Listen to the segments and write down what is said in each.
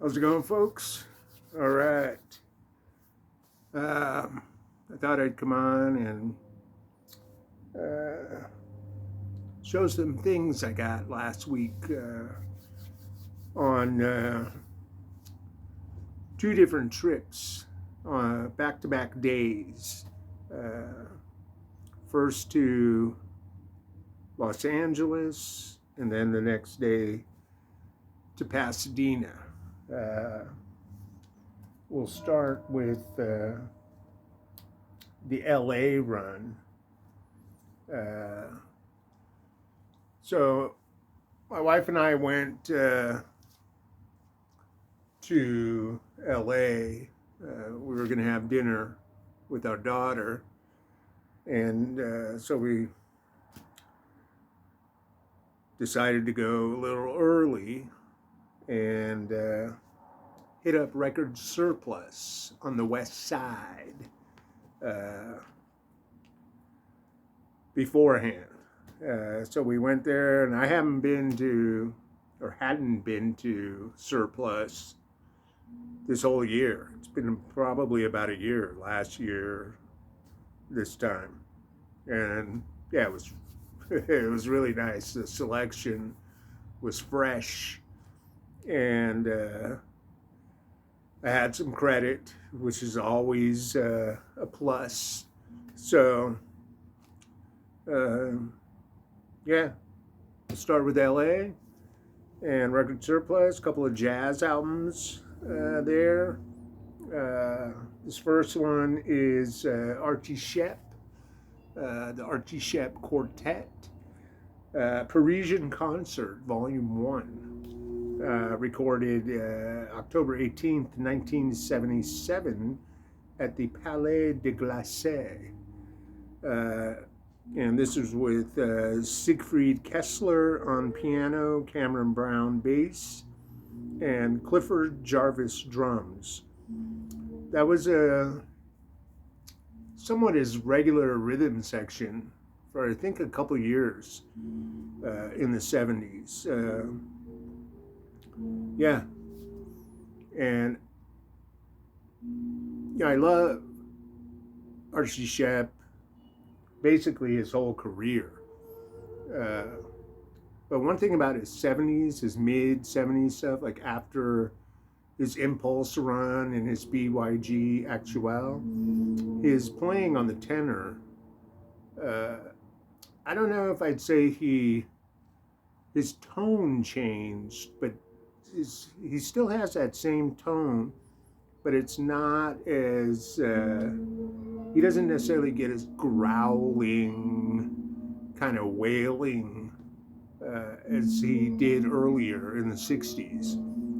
How's it going, folks? All right. I thought I'd come on and uh, show some things I got last week on two different trips, back to back days. Uh, First to Los Angeles, and then the next day to Pasadena. Uh, we'll start with the LA run. Uh, so my wife and I went to LA. We were going to have dinner with our daughter, and so we decided to go a little early and hit up Record Surplus on the west side beforehand. So we went there, and I hadn't been to Surplus this whole year. It's been probably about a year, last year, this time. And yeah, it was it was really nice. The selection was fresh, and I had some credit, which is always a plus. So, uh, yeah, we'll start with LA and Record Surplus, a couple of jazz albums there. This first one is Archie Shepp, the Archie Shepp Quartet, Parisian Concert, Volume 1, recorded October 18th, 1977 at the Palais de Glace. And this is with Siegfried Kessler on piano, Cameron Brown bass, and Clifford Jarvis drums. That was a somewhat his regular rhythm section for I think a couple years in the 70s. Yeah, and yeah, I love Archie Shepp basically his whole career. Uh, but one thing about his 70s, his mid 70s stuff, like after his Impulse run and his BYG Actuel, his playing on the tenor, uh, I don't know if I'd say his tone changed, but he still has that same tone, but it's not as he doesn't necessarily get as growling, kind of wailing as he did earlier in the 60s.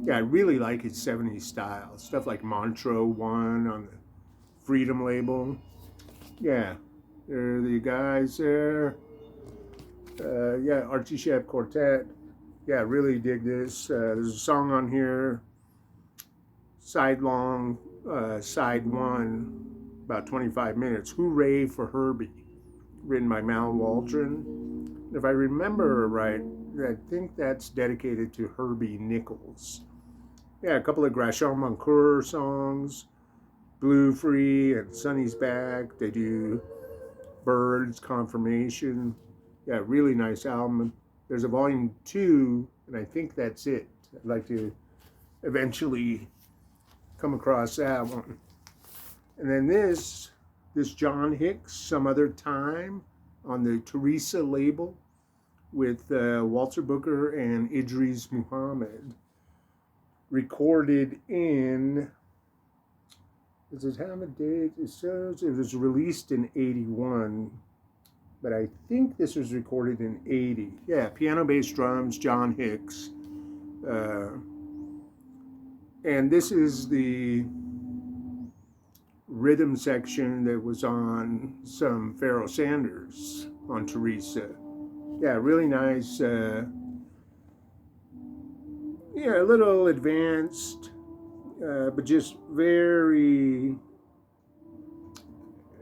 Yeah, I really like his 70s style. Stuff like Montreux 1 on the Freedom label. Yeah, there are the guys there. Yeah, Archie Shepp Quartet. Yeah, really dig this. There's a song on here, side 1, about 25 minutes. Hooray for Herbie, written by Mal Waldron. If I remember right, I think that's dedicated to Herbie Nichols. Yeah, a couple of Grachel Moncoeur songs, Blue Free and Sunny's Back. They do Birds, Confirmation. Yeah, really nice album. There's a volume 2, and I think that's it. I'd like to eventually come across that one. And then this John Hicks, Some Other Time, on the Teresa label with Walter Booker and Idris Muhammad. Recorded in, does it have a date? It says it was released in 81, but I think this was recorded in 80. Yeah, piano, bass, drums, John Hicks. And this is the rhythm section that was on some Pharoah Sanders on Teresa. Yeah, really nice. Yeah, a little advanced, but just very,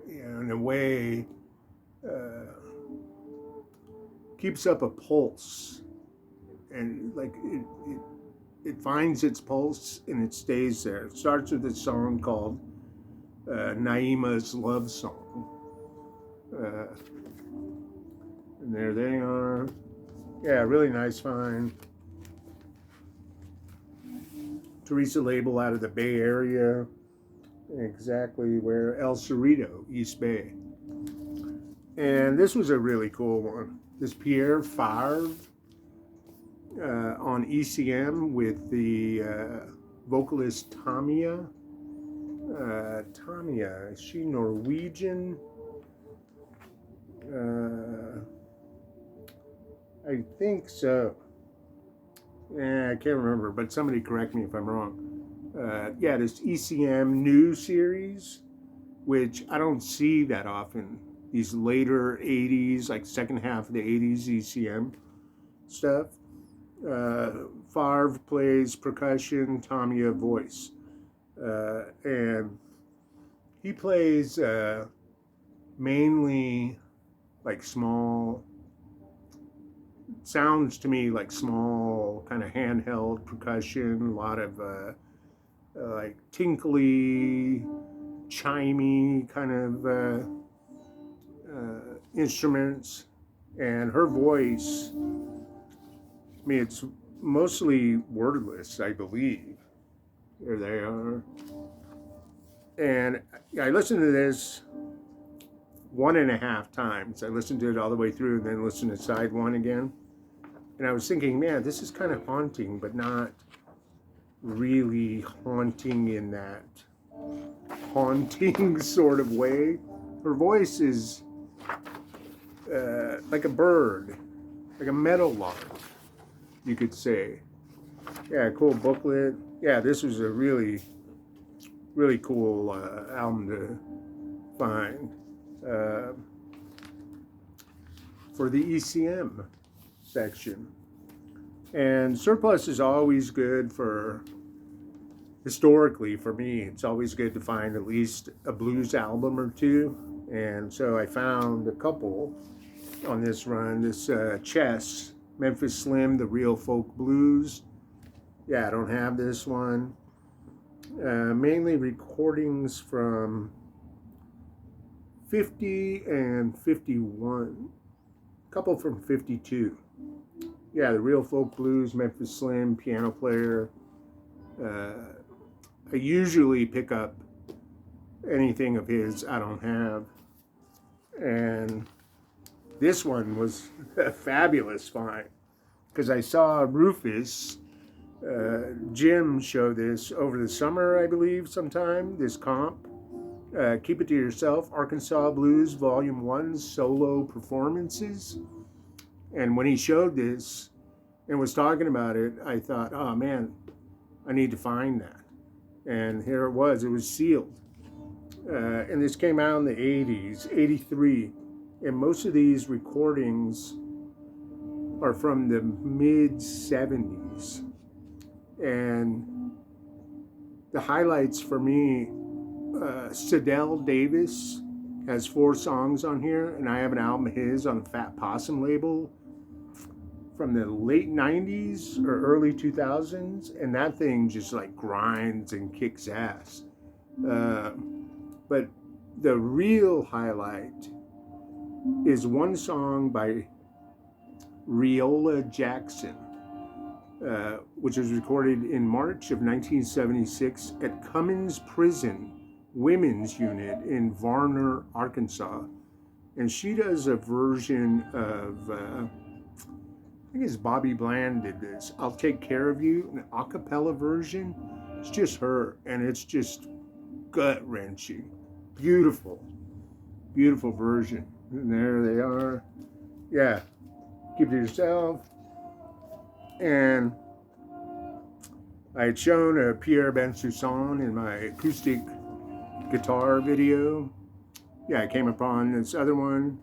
in a way, keeps up a pulse, and like it it finds its pulse and it stays there. It starts with a song called Naima's Love Song. And there they are. Yeah, really nice find. Teresa Label out of the Bay Area. Exactly where El Cerrito, East Bay. And this was a really cool one. This Pierre Favre on ECM with the vocalist Tamia. Tamia, is she Norwegian? I think so. Yeah, I can't remember, but somebody correct me if I'm wrong. Yeah, this ECM new series, which I don't see that often. These later 80s, like second half of the 80s ECM stuff. Favre plays percussion, Tamia voice. And he plays mainly like small, sounds to me like small kind of handheld percussion, a lot of like tinkly, chimey kind of instruments. And her voice, I mean, it's mostly wordless, I believe. There they are. And I listened to this 1.5 times. I listened to it all the way through and then listened to side one again. And I was thinking, man, this is kind of haunting, but not really haunting in that haunting sort of way. Her voice is like a bird, like a meadowlark, you could say. Yeah, cool booklet. Yeah, this was a really, really cool album to find for the ECM section. And Surplus is always good for, historically for me, it's always good to find at least a blues album or two. And so I found a couple on this run. This Chess, Memphis Slim, The Real Folk Blues. Yeah, I don't have this one. Mainly recordings from 50 and 51. A couple from 52. Yeah, The Real Folk Blues, Memphis Slim, piano player. I usually pick up anything of his I don't have. And this one was a fabulous find because I saw Rufus, Jim show this over the summer, I believe, sometime, this comp. Keep It to Yourself, Arkansas Blues, Volume 1, solo performances. And when he showed this and was talking about it, I thought, oh man, I need to find that. And here it was sealed. And this came out in the 80s, 83. And most of these recordings are from the mid 70s. And the highlights for me, Sidell Davis has 4 songs on here, and I have an album of his on the Fat Possum label from the late 90s or early 2000s, and that thing just like grinds and kicks ass. But the real highlight is one song by Riola Jackson, which was recorded in March of 1976 at Cummins Prison Women's Unit in Varner, Arkansas. And she does a version of, I think it's Bobby Bland did this, I'll Take Care of You, an a cappella version. It's just her, and it's just gut-wrenching. Beautiful, beautiful version. And there they are. Yeah, Keep It to Yourself. And I had shown a Pierre Bensoussan in my acoustic guitar video. Yeah, I came upon this other one,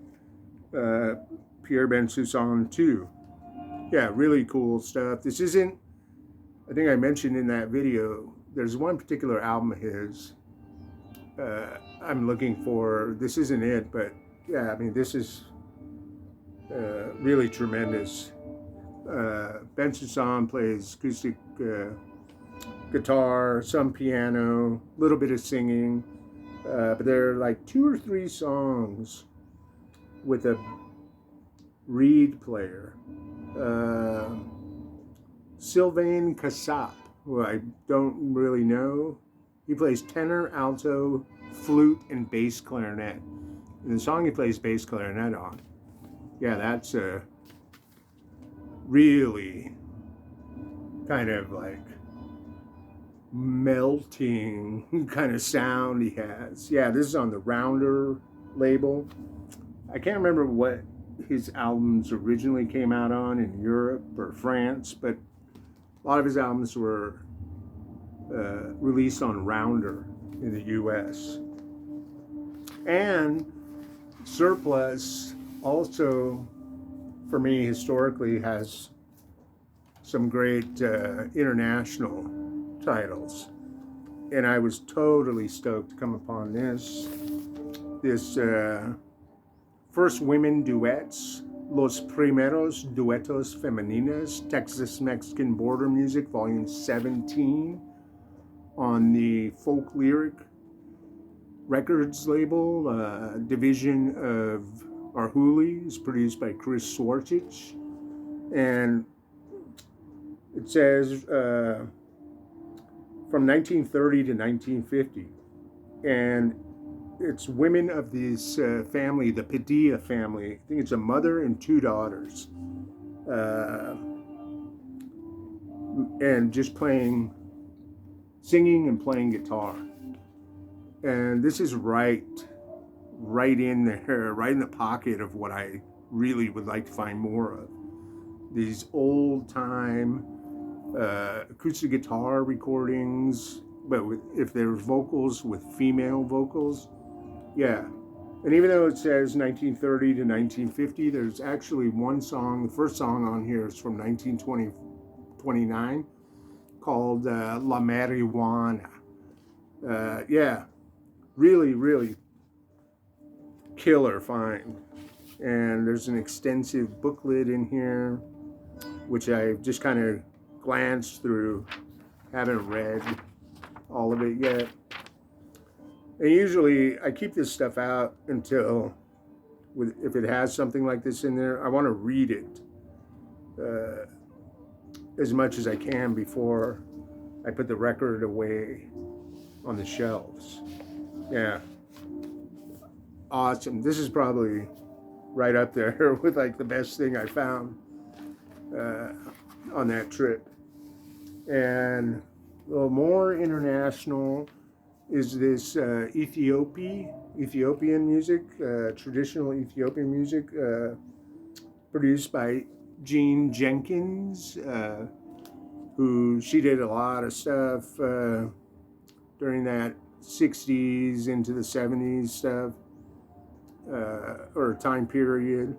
Pierre Bensoussan 2. Yeah, really cool stuff. This isn't, I think I mentioned in that video, there's one particular album of his I'm looking for. This isn't it, but yeah, I mean, this is really tremendous. Benson Song plays acoustic guitar, some piano, a little bit of singing. But there are like 2 or 3 songs with a reed player. Sylvain Cassap, who I don't really know. He plays tenor, alto, flute, and bass clarinet. And the song he plays bass clarinet on, yeah, that's a really kind of like melting kind of sound he has. Yeah, this is on the Rounder label. I can't remember what his albums originally came out on in Europe or France, but a lot of his albums were released on Rounder in the US. And Surplus also, for me, historically has some great international titles. And I was totally stoked to come upon this First Women Duets, Los Primeros Duetos Femeninas, Texas-Mexican Border Music, Volume 17, on the Folk Lyric Records label, division of Arhuli. Is produced by Chris Swartich. And it says from 1930 to 1950. And it's women of this family, the Padilla family. I think it's a mother and 2 daughters. And just singing and playing guitar. And this is right in there, right in the pocket of what I really would like to find more of. These old time acoustic guitar recordings, but if there's vocals with female vocals, yeah. And even though it says 1930 to 1950, there's actually one song, the first song on here is from 1929, called La Marijuana. Yeah, really, really killer find. And there's an extensive booklet in here, which I just kind of glanced through, haven't read all of it yet. And usually I keep this stuff out until, if it has something like this in there, I want to read it as much as I can before I put the record away on the shelves. Yeah. Awesome. This is probably right up there with like the best thing I found on that trip. And a little more international is this Ethiopian music, traditional Ethiopian music, produced by Jean Jenkins, she did a lot of stuff during that 60s into the 70s stuff, or time period.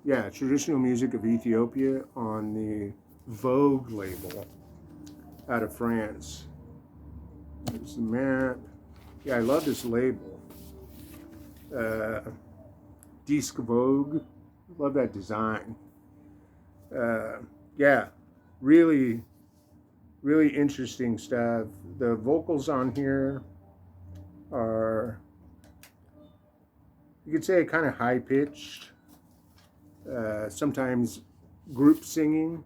Yeah, traditional music of Ethiopia on the Vogue label out of France. There's the map. Yeah, I love this label. Disque Vogue. Love that design. Yeah, really, really interesting stuff. The vocals on here are, you could say, kind of high-pitched. Sometimes group singing.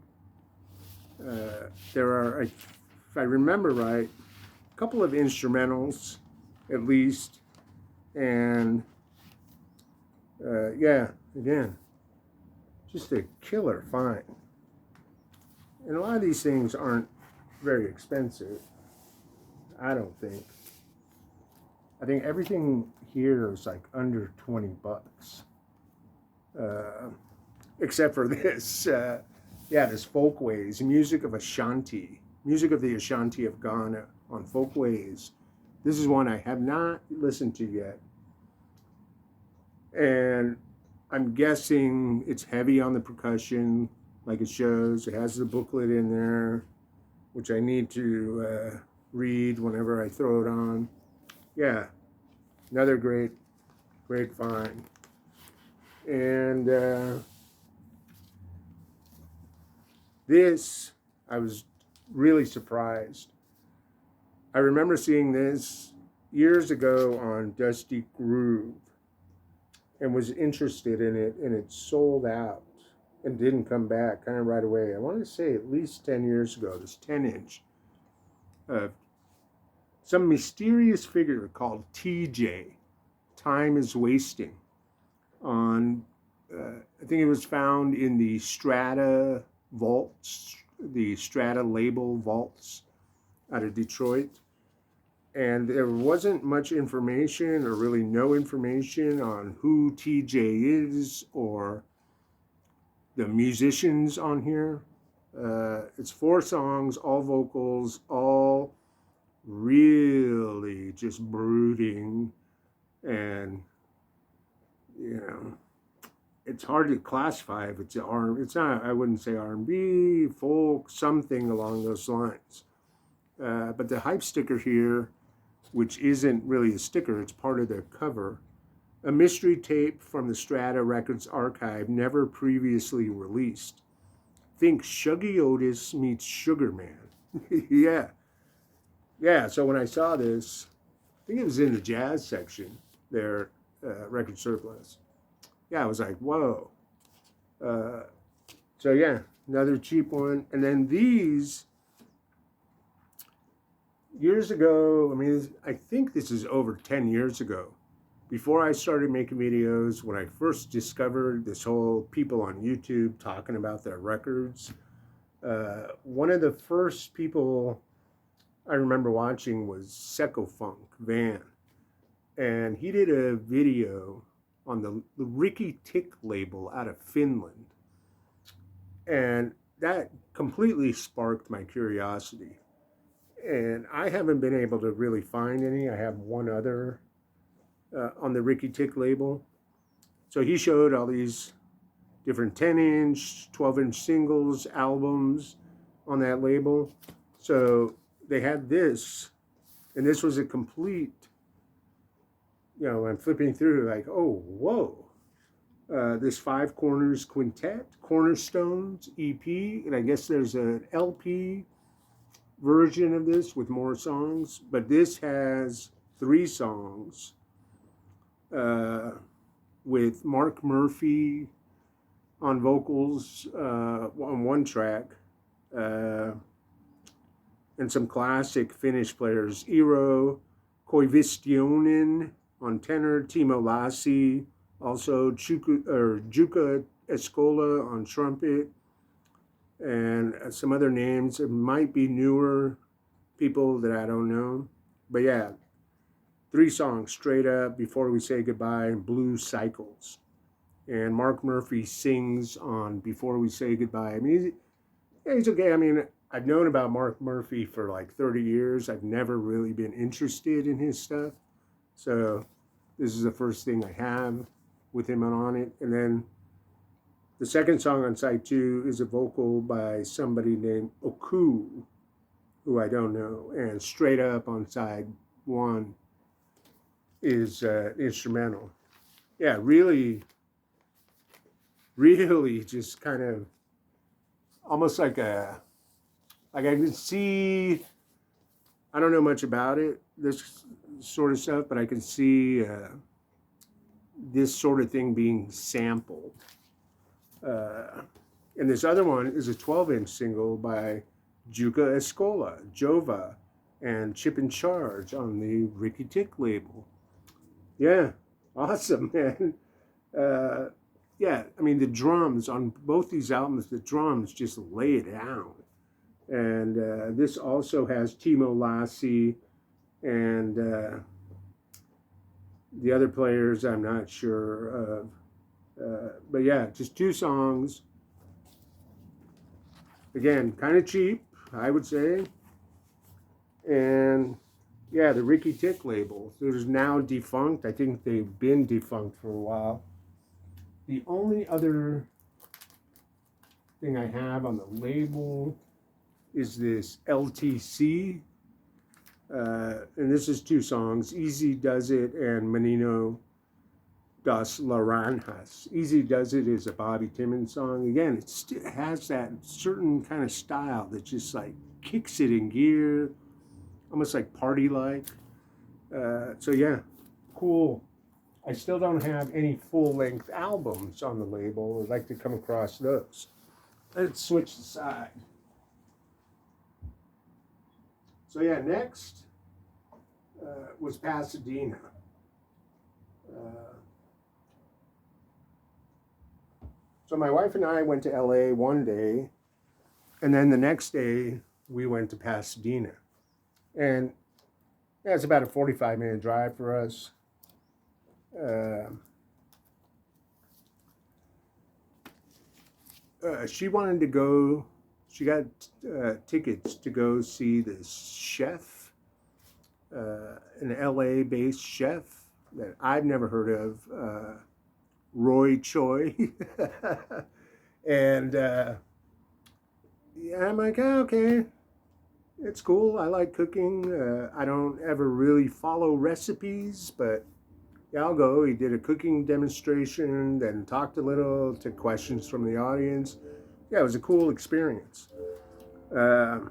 There are, if I remember right, a couple of instrumentals at least. And yeah, again, just a killer find. And a lot of these things aren't very expensive, I don't think. I think everything here is like under 20 bucks. Except for this, this Folkways, music of Ashanti, music of the Ashanti of Ghana on Folkways. This is one I have not listened to yet. And I'm guessing it's heavy on the percussion, like it shows. It has the booklet in there, which I need to read whenever I throw it on. Yeah, another great find. And This, I was really surprised. I remember seeing this years ago on Dusty Groove and was interested in it, and it sold out and didn't come back kind of right away. I want to say at least 10 years ago, this 10-inch of some mysterious figure called TJ, Time is Wasting, on, I think it was found in the Strata vaults, the Strata label vaults out of Detroit. And there wasn't much information, or really no information, on who TJ is or the musicians on here. It's 4 songs, all vocals, all really just brooding, and you know, it's hard to classify if it's it's not. I wouldn't say R&B, folk, something along those lines. But the hype sticker here, which isn't really a sticker, it's part of the cover. A mystery tape from the Strata Records archive never previously released. Think Shuggy Otis meets Sugar Man. Yeah. Yeah, so when I saw this, I think it was in the jazz section there, Record Surplus. Yeah, I was like, whoa. So yeah, another cheap one. And then these, years ago, I mean, I think this is over 10 years ago, before I started making videos, when I first discovered this whole people on YouTube talking about their records, one of the first people I remember watching was Secco Funk Van. And he did a video on the Ricky Tick label out of Finland. And that completely sparked my curiosity. And I haven't been able to really find any. I have one other on the Ricky Tick label. So he showed all these different 10-inch, 12-inch singles, albums on that label. So they had this, and this was a complete, I'm flipping through like, oh, whoa. This 5 Corners Quintet, Cornerstones EP, and I guess there's an LP version of this with more songs, but this has 3 songs with Mark Murphy on vocals on one track, and some classic Finnish players, Eero Koivistoinen on tenor, Timo Lassi, also Jukka Eskola on trumpet, and some other names. It might be newer people that I don't know. But yeah, 3 songs straight up, Before We Say Goodbye and Blue Cycles. And Mark Murphy sings on Before We Say Goodbye. I mean, he's okay. I mean, I've known about Mark Murphy for like 30 years. I've never really been interested in his stuff. So this is the first thing I have with him on it. And then the second song on side 2 is a vocal by somebody named Oku, who I don't know. And straight up on side 1 is instrumental. Yeah, really just kind of almost like I can see, I don't know much about it, this sort of stuff, but I can see this sort of thing being sampled. And this other one is a 12-inch single by Jukka Eskola, Jova, and Chip in Charge on the Ricky Tick label. Yeah, awesome, man. Yeah, I mean, the drums on both these albums, the drums just lay it down. And this also has Timo Lassi and the other players I'm not sure of. But yeah, just 2 songs. Again, kind of cheap, I would say. And yeah, the Ricky Tick label. There's now defunct. I think they've been defunct for a while. The only other thing I have on the label is this LTC. And this is 2 songs, Easy Does It and Menino. Das Laranjas. Easy Does It is a Bobby Timmons song. Again, it has that certain kind of style that just like kicks it in gear, almost like party-like. So yeah, cool. I still don't have any full-length albums on the label. I'd like to come across those. Let's switch the side. So yeah, next was Pasadena. So my wife and I went to LA one day, and then the next day we went to Pasadena. And yeah, it's about a 45-minute drive for us. She wanted to go, she got tickets to go see this chef, an LA-based chef that I've never heard of, Roy Choi. And yeah, I'm like, oh, okay, it's cool. I like cooking. I don't ever really follow recipes, but yeah, I'll go. He did a cooking demonstration, then talked a little, took questions from the audience. Yeah, it was a cool experience. So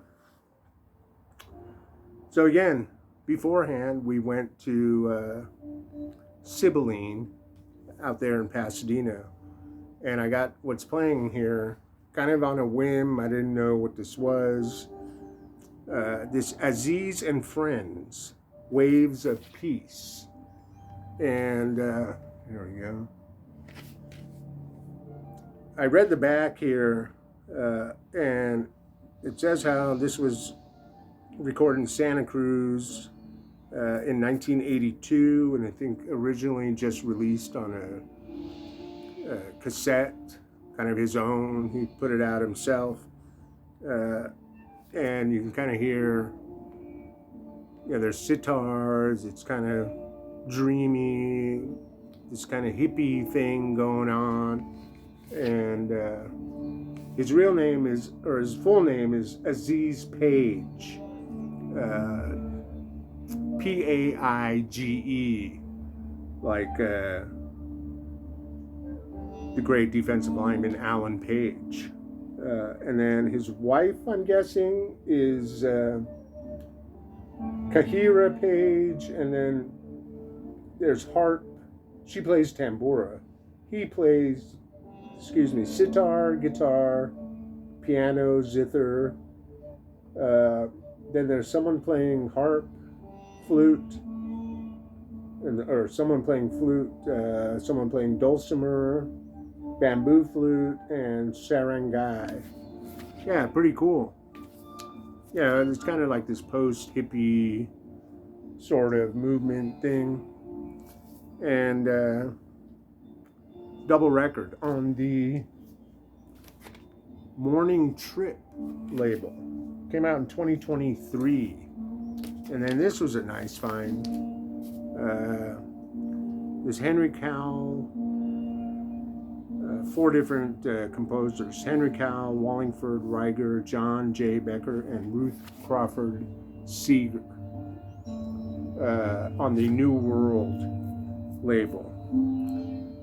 again, beforehand, we went to Sibylline out there in Pasadena, and I got what's playing here kind of on a whim. I didn't know what this was. This Aziz and Friends, Waves of Peace. And here we go. I read the back here, and it says how this was recorded in Santa Cruz in 1982, and I think originally just released on a cassette, kind of his own. He put it out himself, and you can kind of hear, there's sitars. It's kind of dreamy, this kind of hippie thing going on. And his real name is, or his full name is Aziz Paige, Paige, like the great defensive lineman Alan Page. And then his wife, I'm guessing, is Kahira Page, and then there's harp. She plays tambura. He plays, sitar, guitar, piano, zither. Then there's someone playing harp, flute, or someone playing flute, someone playing dulcimer, bamboo flute, and sarangai. Yeah, pretty cool. Yeah, it's kind of like this post-hippie sort of movement thing. And double record on the Morning Trip label. Came out in 2023. And then this was a nice find. This Henry Cowell, 4 different composers: Henry Cowell, Wallingford, Reiger, John J. Becker, and Ruth Crawford Seeger, on the New World label.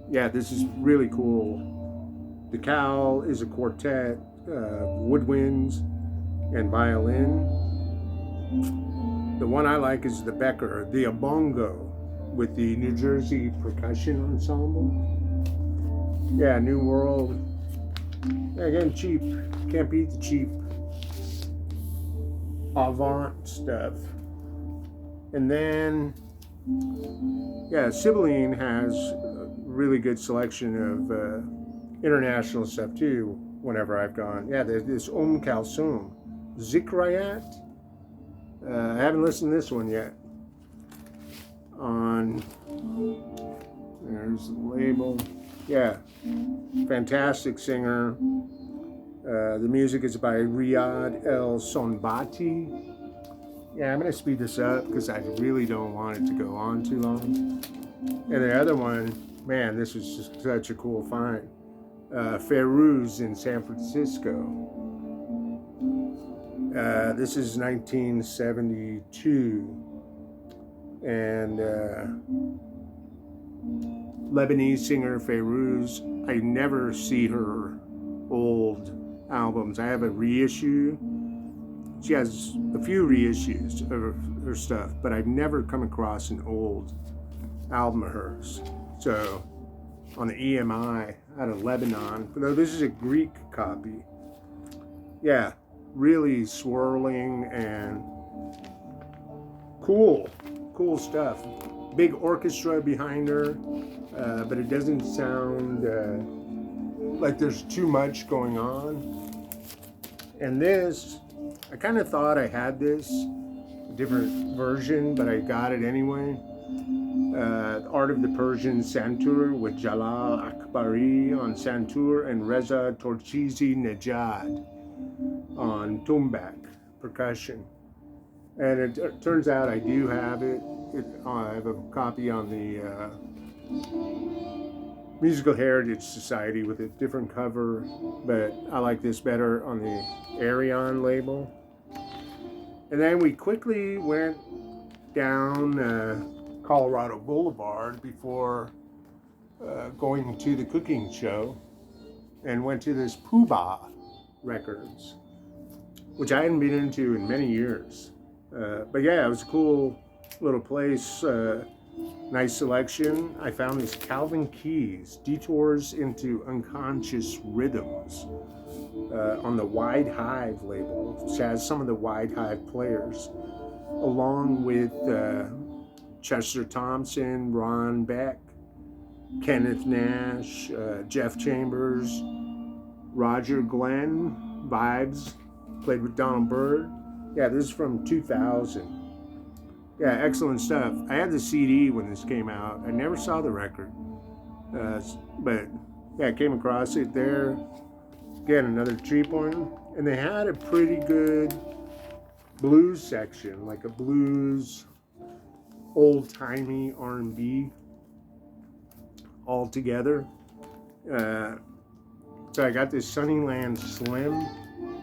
Yeah, this is really cool. The Cowell is a quartet, woodwinds and violin. The one I like is the Becker, the Abongo, with the New Jersey Percussion Ensemble. Yeah, New World. Yeah, again, cheap. Can't beat the cheap avant stuff. And then, yeah, Sibylline has a really good selection of international stuff too, whenever I've gone. Yeah, there's this Kalsoum, Zikrayat. I haven't listened to this one yet. There's the label. Yeah, fantastic singer. The music is by Riyad El Sonbati. Yeah, I'm going to speed this up because I really don't want it to go on too long. And the other one, man, this was just such a cool find. Feroz in San Francisco. This is 1972. And Lebanese singer Fairuz. I never see her old albums. I have a reissue. She has a few reissues of her stuff, but I've never come across an old album of hers. So on the EMI out of Lebanon, though this is a Greek copy. Yeah, really swirling and cool stuff. Big orchestra behind her, but it doesn't sound like there's too much going on. And this, I kind of thought I had this, a different version, but I got it anyway. Art of the Persian Santur with Jalal Akbari on Santur and Reza Torchizi Nejad on tumbak, percussion. And it turns out I do have it. I have a copy on the Musical Heritage Society with a different cover, but I like this better on the Arion label. And then we quickly went down Colorado Boulevard before going to the cooking show and went to this Poobah Records, which I hadn't been into in many years. But yeah, it was a cool little place, nice selection. I found this Calvin Keys, Detours into Unconscious Rhythms, on the Wide Hive label, which has some of the Wide Hive players, along with Chester Thompson, Ron Beck, Kenneth Nash, Jeff Chambers, Roger Glenn, Vibes, played with Donald Byrd. Yeah, this is from 2000. Yeah, excellent stuff. I had the CD when this came out. I never saw the record. But yeah, I came across it there. Again, another cheap one. And they had a pretty good blues section, like a blues, old-timey R&B all together. So I got this Sunnyland Slim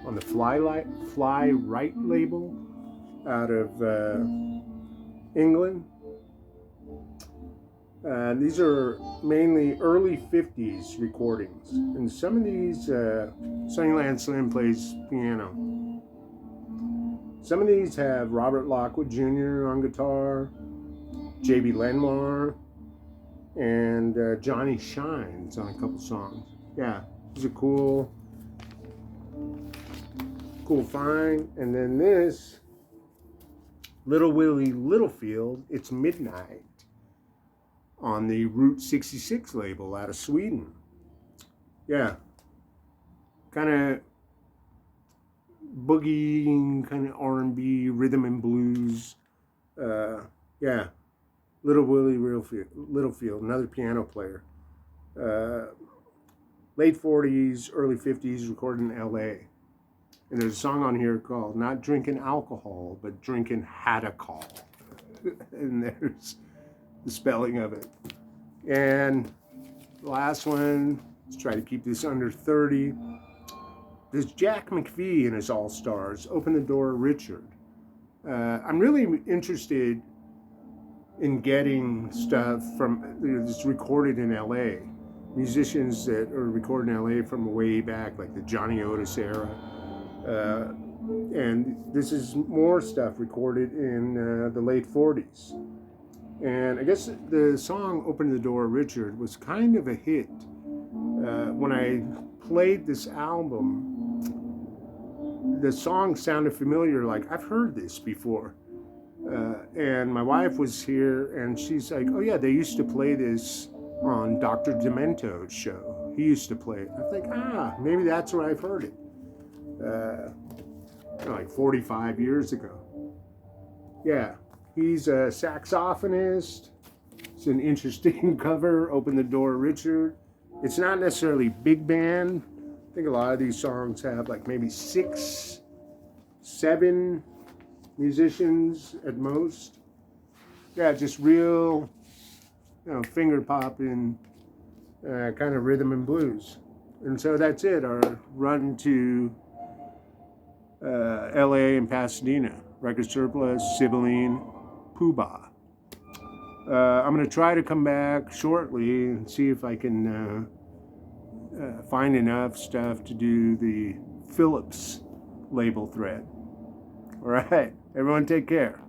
on the Fly Right label out of England. These are mainly early 50s recordings. And some of these, Sunnyland Slim plays piano. Some of these have Robert Lockwood Jr. on guitar, J.B. Lenmar, and Johnny Shines on a couple songs. Yeah, it's a cool find. And then this, Little Willie Littlefield, It's Midnight, on the Route 66 label out of Sweden. Yeah, kind of boogie, kind of R&B, rhythm and blues. Yeah, Little Willie Littlefield, another piano player. Late 40s, early 50s, recorded in L.A. And there's a song on here called Not Drinking Alcohol, but Drinking Hadacol. And there's the spelling of it. And the last one, let's try to keep this under 30. There's Jack McVie and his All-Stars, Open the Door, Richard. I'm really interested in getting stuff from, that's recorded in LA. Musicians that are recorded in LA from way back, like the Johnny Otis era. And this is more stuff recorded in the late 40s. And I guess the song Open the Door, Richard was kind of a hit. When I played this album, the song sounded familiar, like I've heard this before. And my wife was here and she's like, oh yeah, they used to play this on Dr. Demento's show. He used to play it. I think, maybe that's where I've heard it. Like 45 years ago. Yeah, he's a saxophonist. It's an interesting cover, Open the Door, Richard. It's not necessarily big band. I think a lot of these songs have like maybe 6, 7 musicians at most. Yeah, just real, finger popping kind of rhythm and blues. And so that's it, our run to LA and Pasadena. Record Surplus, Sibylline, Poobah. I'm going to try to come back shortly and see if I can find enough stuff to do the Phillips label thread. All right, everyone take care.